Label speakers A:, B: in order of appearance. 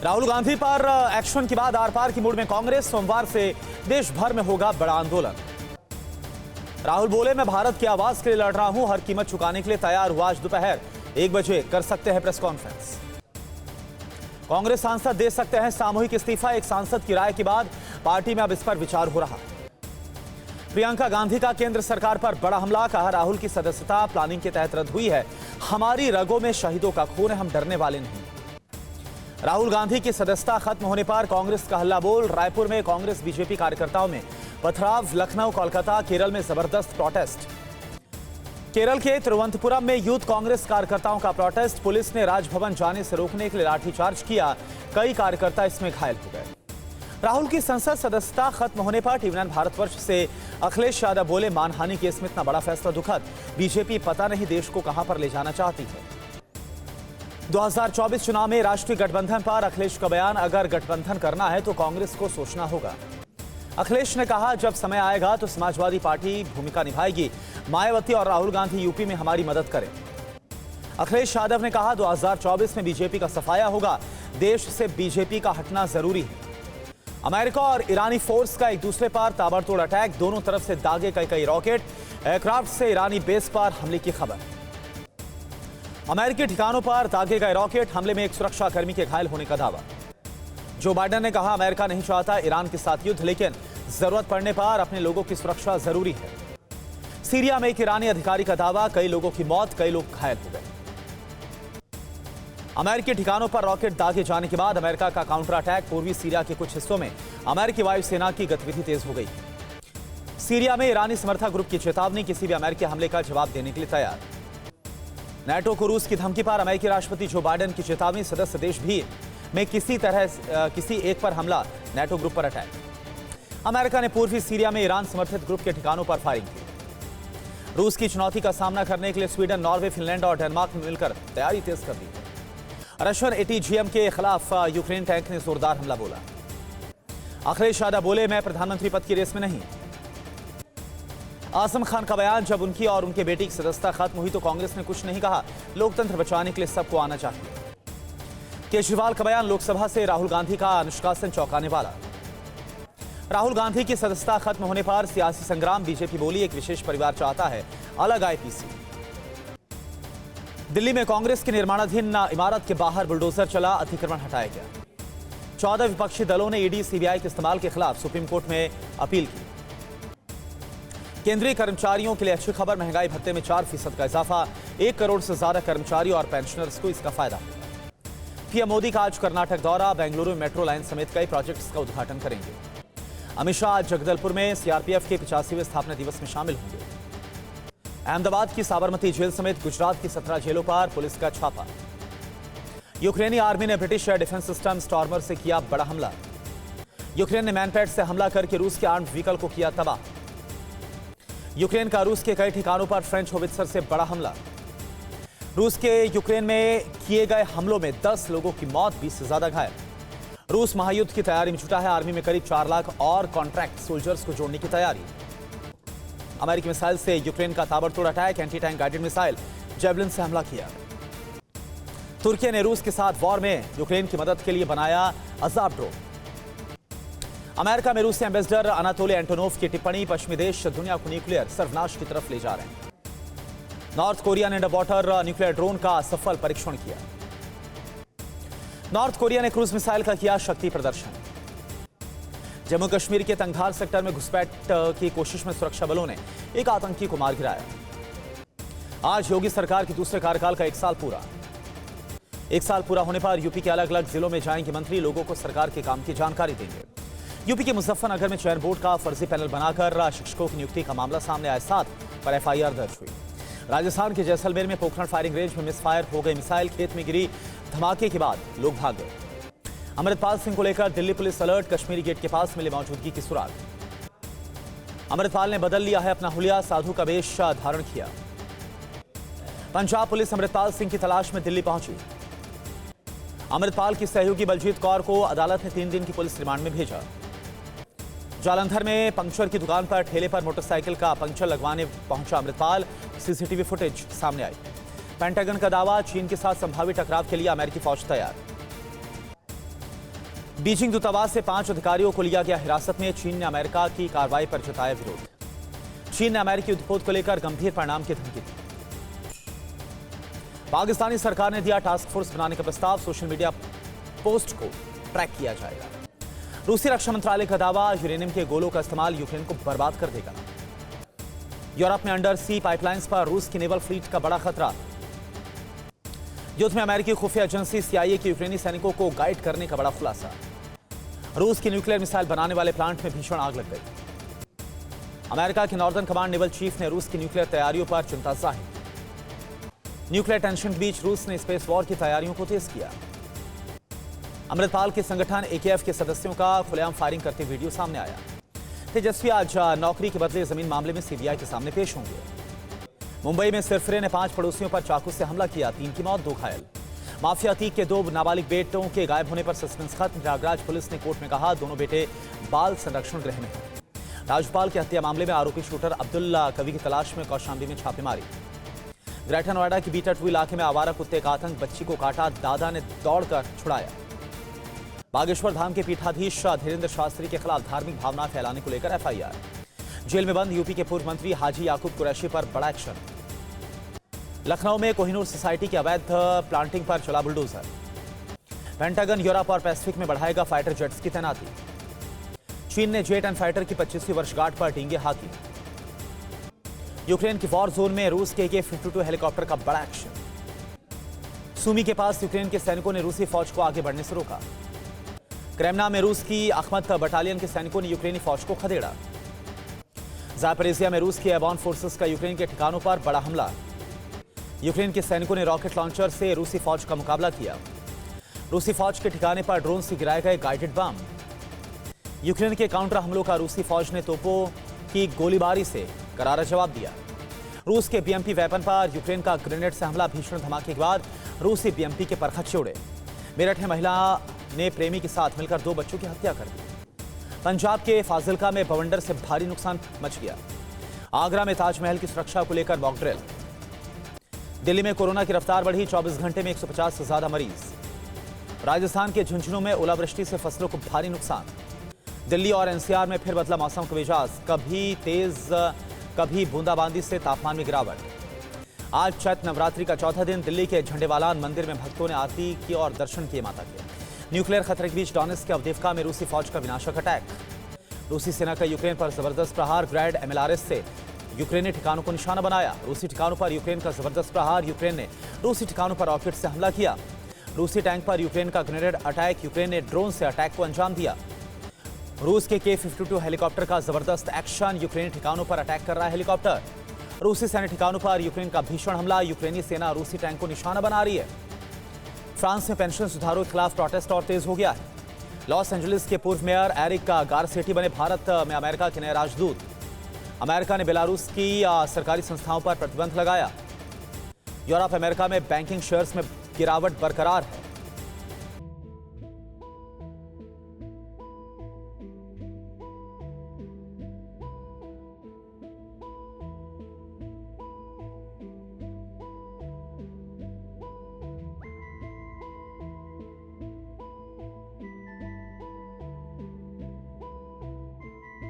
A: राहुल गांधी पर एक्शन के बाद आर पार की मूड में कांग्रेस। सोमवार से देश भर में होगा बड़ा आंदोलन। राहुल बोले, मैं भारत की आवाज के लिए लड़ रहा हूं, हर कीमत चुकाने के लिए तैयार हुआ। आज दोपहर 1 बजे कर सकते हैं प्रेस कॉन्फ्रेंस। कांग्रेस सांसद दे सकते हैं सामूहिक इस्तीफा। एक सांसद की राय के बाद पार्टी में अब इस पर विचार हो रहा है। प्रियंका गांधी का केंद्र सरकार पर बड़ा हमला। कहा, राहुल की सदस्यता प्लानिंग के तहत रद्द हुई है। हमारी रगों में शहीदों का खून है, हम डरने वाले नहीं। राहुल गांधी की सदस्यता खत्म होने पर कांग्रेस का हल्ला बोल। रायपुर में कांग्रेस बीजेपी कार्यकर्ताओं में पथराव। लखनऊ, कोलकाता, केरल में जबरदस्त प्रोटेस्ट। केरल के तिरुवनंतपुरम में यूथ कांग्रेस कार्यकर्ताओं का प्रोटेस्ट। पुलिस ने राजभवन जाने से रोकने के लिए लाठीचार्ज किया। कई कार्यकर्ता इसमें घायल हो गए। राहुल की संसद सदस्यता खत्म होने पर टीवी9 भारतवर्ष से अखिलेश यादव बोले, मानहानि केस में इतना बड़ा फैसला दुखद। बीजेपी पता नहीं देश को कहां पर ले जाना चाहती है। 2024 चुनाव में राष्ट्रीय गठबंधन पर अखिलेश का बयान। अगर गठबंधन करना है तो कांग्रेस को सोचना होगा। अखिलेश ने कहा, जब समय आएगा तो समाजवादी पार्टी भूमिका निभाएगी। मायावती और राहुल गांधी यूपी में हमारी मदद करें। अखिलेश यादव ने कहा, 2024 में बीजेपी का सफाया होगा। देश से बीजेपी का हटना जरूरी है। अमेरिका और ईरानी फोर्स का एक दूसरे पर ताबड़तोड़ अटैक। दोनों तरफ से दागे कई रॉकेट। एयरक्राफ्ट से ईरानी बेस पर हमले की खबर। अमेरिकी ठिकानों पर दागे गए रॉकेट हमले में एक सुरक्षाकर्मी के घायल होने का दावा। जो बाइडेन ने कहा, अमेरिका नहीं चाहता ईरान के साथ युद्ध, लेकिन जरूरत पड़ने पर अपने लोगों की सुरक्षा जरूरी है। सीरिया में एक ईरानी अधिकारी का दावा, कई लोगों की मौत, कई लोग घायल हो गए। अमेरिकी ठिकानों पर रॉकेट दागे जाने के बाद अमेरिका का काउंटर अटैक। पूर्वी सीरिया के कुछ हिस्सों में अमेरिकी वायुसेना की गतिविधि तेज हो गई। सीरिया में ईरानी समर्थक ग्रुप की चेतावनी, किसी भी अमेरिकी हमले का जवाब देने के लिए तैयार। नाटो को रूस की धमकी पर अमेरिकी राष्ट्रपति जो बाइडेन की चेतावनी, सदस्य देश भी में किसी एक पर हमला, नाटो ग्रुप पर अटैक। अमेरिका ने पूर्वी सीरिया में ईरान समर्थित ग्रुप के ठिकानों पर फायरिंग की। रूस की चुनौती का सामना करने के लिए स्वीडन, नॉर्वे, फिनलैंड और डेनमार्क ने मिलकर तैयारी तेज कर दी। रशियन एटीजीएम के खिलाफ यूक्रेन टैंक ने जोरदार हमला बोला। अखिलेश यादव बोले, मैं प्रधानमंत्री पद की रेस में नहीं। आजम खान का बयान, जब उनकी और उनके बेटी की सदस्यता खत्म हुई तो कांग्रेस ने कुछ नहीं कहा। लोकतंत्र बचाने के लिए सबको आना चाहिए। केजरीवाल का बयान, लोकसभा से राहुल गांधी का अनुशासन चौंकाने वाला। राहुल गांधी की सदस्यता खत्म होने पर सियासी संग्राम। बीजेपी बोली, एक विशेष परिवार चाहता है अलग आईपीसी। दिल्ली में कांग्रेस की निर्माणाधीन इमारत के बाहर बुलडोजर चला, अतिक्रमण हटाया गया। 14 विपक्षी दलों ने ईडी सीबीआई के इस्तेमाल के खिलाफ सुप्रीम कोर्ट में अपील की। केंद्रीय कर्मचारियों के लिए अच्छी खबर, महंगाई भत्ते में 4% का इजाफा। 1 करोड़ से ज्यादा कर्मचारी और पेंशनर्स को इसका फायदा होगा। पीएम मोदी का आज कर्नाटक दौरा। बेंगलुरु में मेट्रो लाइन समेत कई प्रोजेक्ट्स का उद्घाटन करेंगे। अमित शाह आज जगदलपुर में सीआरपीएफ के 85वें स्थापना दिवस में शामिल होंगे। अहमदाबाद की साबरमती जेल समेत गुजरात की 17 जेलों पर पुलिस का छापा। यूक्रेनी आर्मी ने British air defence system Starmer से किया बड़ा हमला। यूक्रेन ने मैनपैड से हमला करके रूस के आर्म्ड व्हीकल को किया तबाह। यूक्रेन का रूस के कई ठिकानों पर फ्रेंच होवित्जर से बड़ा हमला। रूस के यूक्रेन में किए गए हमलों में 10 लोगों की मौत, 20 से ज्यादा घायल। रूस महायुद्ध की तैयारी में जुटा है। आर्मी में करीब 4 लाख और कॉन्ट्रैक्ट सोल्जर्स को जोड़ने की तैयारी। अमेरिकी मिसाइल से यूक्रेन का ताबड़तोड़ attack. Anti tank guided missile javelin से हमला किया। तुर्की ने रूस के साथ वॉर में यूक्रेन की मदद के लिए बनाया अजाब ड्रोन। अमेरिका में रूसी एम्बेसडर अनातोली एंटोनोव की टिप्पणी, पश्चिमी देश दुनिया को न्यूक्लियर सर्वनाश की तरफ ले जा रहे हैं। नॉर्थ कोरिया ने अंडर वाटर न्यूक्लियर ड्रोन का सफल परीक्षण किया। नॉर्थ कोरिया ने क्रूज मिसाइल का किया शक्ति प्रदर्शन। जम्मू कश्मीर के तंगधार सेक्टर में घुसपैठ की कोशिश में सुरक्षा बलों ने एक आतंकी को मार गिराया। आज योगी सरकार के दूसरे कार्यकाल का 1 साल पूरा। 1 साल पूरा होने पर यूपी के अलग अलग जिलों में जाएंगे मंत्री, लोगों को सरकार के काम की जानकारी देंगे। यूपी के मुजफ्फरनगर में चयन बोर्ड का फर्जी पैनल बनाकर शिक्षकों की नियुक्ति का मामला सामने आया। 7 पर एफआईआर दर्ज हुई। राजस्थान के जैसलमेर में पोखरण फायरिंग रेंज में मिसफायर हो गई मिसाइल, खेत में गिरी। धमाके के बाद लोग भाग गए। अमृतपाल सिंह को लेकर Delhi police alert. Kashmiri Gate के पास मिले मौजूदगी की सुराग। अमृतपाल ने बदल लिया है अपना हुलिया, साधु का वेश धारण किया। पंजाब पुलिस अमृतपाल सिंह की तलाश में दिल्ली पहुंची। अमृतपाल की सहयोगी बलजीत कौर को अदालत ने 3 दिन की पुलिस रिमांड में भेजा। जालंधर में पंक्चर की दुकान पर ठेले पर मोटरसाइकिल का पंक्चर लगवाने पहुंचा अमृतपाल। सीसीटीवी फुटेज सामने आई। पेंटागन का दावा, चीन के साथ संभावित टकराव के लिए अमेरिकी फौज तैयार। बीजिंग दूतावास से 5 अधिकारियों को लिया गया हिरासत में। चीन ने अमेरिका की कार्रवाई पर जताया विरोध। चीन ने अमेरिकी उद्योग को लेकर गंभीर परिणाम की धमकी दी। पाकिस्तानी सरकार ने दिया टास्क फोर्स बनाने का प्रस्ताव। सोशल मीडिया पोस्ट को ट्रैक किया जाएगा। रूसी रक्षा मंत्रालय का दावा, यूरेनियम के गोलों का इस्तेमाल यूक्रेन को बर्बाद कर देगा। यूरोप में अंडर सी पाइपलाइंस पर रूस की नेवल फ्लीट का बड़ा खतरा। युद्ध में अमेरिकी खुफिया एजेंसी CIA के यूक्रेनी सैनिकों को गाइड करने का बड़ा खुलासा। रूस की न्यूक्लियर मिसाइल बनाने वाले प्लांट में भीषण आग लग गई। अमेरिका के नॉर्दर्न कमांड नेवल चीफ ने रूस की न्यूक्लियर तैयारियों पर चिंता जाहिर। न्यूक्लियर टेंशन के बीच रूस ने स्पेस वॉर की तैयारियों को तेज किया। अमृतपाल के संगठन AKF के सदस्यों का खुलेआम फायरिंग करते वीडियो सामने आया। तेजस्वी आज नौकरी के बदले जमीन मामले में CBI के सामने पेश होंगे। मुंबई में सिरफिरे ने 5 पड़ोसियों पर चाकू से हमला किया, 3 की मौत, 2 घायल। माफिया अतीक के 2 नाबालिग बेटों के गायब होने पर सस्पेंस खत्म। प्रयागराज पुलिस ने कोर्ट में कहा, दोनों बेटे बाल संरक्षण गृह में हैं। राजपाल के हत्या मामले में आरोपी शूटर अब्दुल्ला कवि की तलाश में कौशाम्बी में छापेमारी। ग्रेटर नोएडा के बीटा 2 इलाके में आवारा कुत्ते का आतंक, बच्ची को काटा, दादा ने दौड़कर छुड़ाया। बागेश्वर धाम के पीठाधीश धीरेन्द्र शास्त्री के खिलाफ धार्मिक भावना फैलाने को लेकर FIR। जेल में बंद यूपी के पूर्व मंत्री हाजी याकूब कुरैशी पर बड़ा एक्शन। लखनऊ में कोहिनूर सोसाइटी के अवैध प्लांटिंग पर चला बुलडोजर। पेंटागन यूरोप और पैसिफिक में बढ़ाएगा फाइटर जेट्स की तैनाती। चीन ने जेट एंड फाइटर की 25वीं वर्षगांठ पर टींगे हाथी। यूक्रेन की वॉर जोन में रूस के AK-52 हेलीकॉप्टर का बड़ा एक्शन। सूमी के पास यूक्रेन के सैनिकों ने रूसी फौज को आगे बढ़ने से रोका। क्रेमना में रूस की अखमत बटालियन के सैनिकों ने यूक्रेनी फौज को खदेड़ा। ज़ापोरिज़िया में रूस की एयरबॉर्न फोर्सेस का यूक्रेन के ठिकानों पर बड़ा हमला। यूक्रेन के सैनिकों ने रॉकेट लॉन्चर से रूसी फौज का मुकाबला किया। रूसी फौज के ठिकाने पर ड्रोन से गिराए गए गाइडेड बम। यूक्रेन के काउंटर हमलों का रूसी फौज ने तोपों की गोलीबारी से करारा जवाब दिया। रूस के BMP वेपन पर यूक्रेन का ग्रेनेड से हमला, भीषण धमाके के बाद रूसी BMP के परखच्चे उड़े। मेरठ में महिला ने प्रेमी के साथ मिलकर 2 बच्चों की हत्या कर दी। पंजाब के फाजिलका में बवंडर से भारी नुकसान मच गया। आगरा में ताजमहल की सुरक्षा को लेकर मॉक ड्रिल। दिल्ली में कोरोना की रफ्तार बढ़ी, 24 घंटे में 150 से ज्यादा मरीज। राजस्थान के झुंझुनू में ओलावृष्टि से फसलों को भारी नुकसान। दिल्ली और NCR में फिर बदला मौसम का मिजाज, कभी तेज कभी बूंदाबांदी से तापमान में गिरावट। आज चैत्र नवरात्रि का चौथा दिन। दिल्ली के झंडेवालान मंदिर में भक्तों ने आरती की और दर्शन किए माता के। न्यूक्लियर खतरे के बीच डोनेट्स्क के अवदीव्का में रूसी फौज का विनाशक अटैक। रूसी सेना का यूक्रेन पर जबरदस्त प्रहार, ग्रैड MLRS से यूक्रेनी ठिकानों को निशाना बनाया। रूसी ठिकानों पर यूक्रेन का जबरदस्त प्रहार, यूक्रेन ने रूसी ठिकानों पर रॉकेट से हमला किया। रूसी टैंक पर यूक्रेन का ग्रेनेड अटैक, यूक्रेन ने ड्रोन से अटैक को अंजाम दिया। रूस के AK-52 हेलीकॉप्टर का जबरदस्त एक्शन, यूक्रेनी ठिकानों पर अटैक कर रहा है हेलीकॉप्टर। रूसी सैन्य ठिकानों पर यूक्रेन का भीषण हमला, यूक्रेनी सेना रूसी टैंक को निशाना बना रही है। फ्रांस में पेंशन सुधारों के खिलाफ प्रोटेस्ट और तेज हो गया है। लॉस एंजलिस के पूर्व मेयर एरिक गारसेटी बने भारत में अमेरिका के नए राजदूत। अमेरिका ने बेलारूस की सरकारी संस्थाओं पर प्रतिबंध लगाया। यूरोप अमेरिका में बैंकिंग शेयर्स में गिरावट बरकरार है।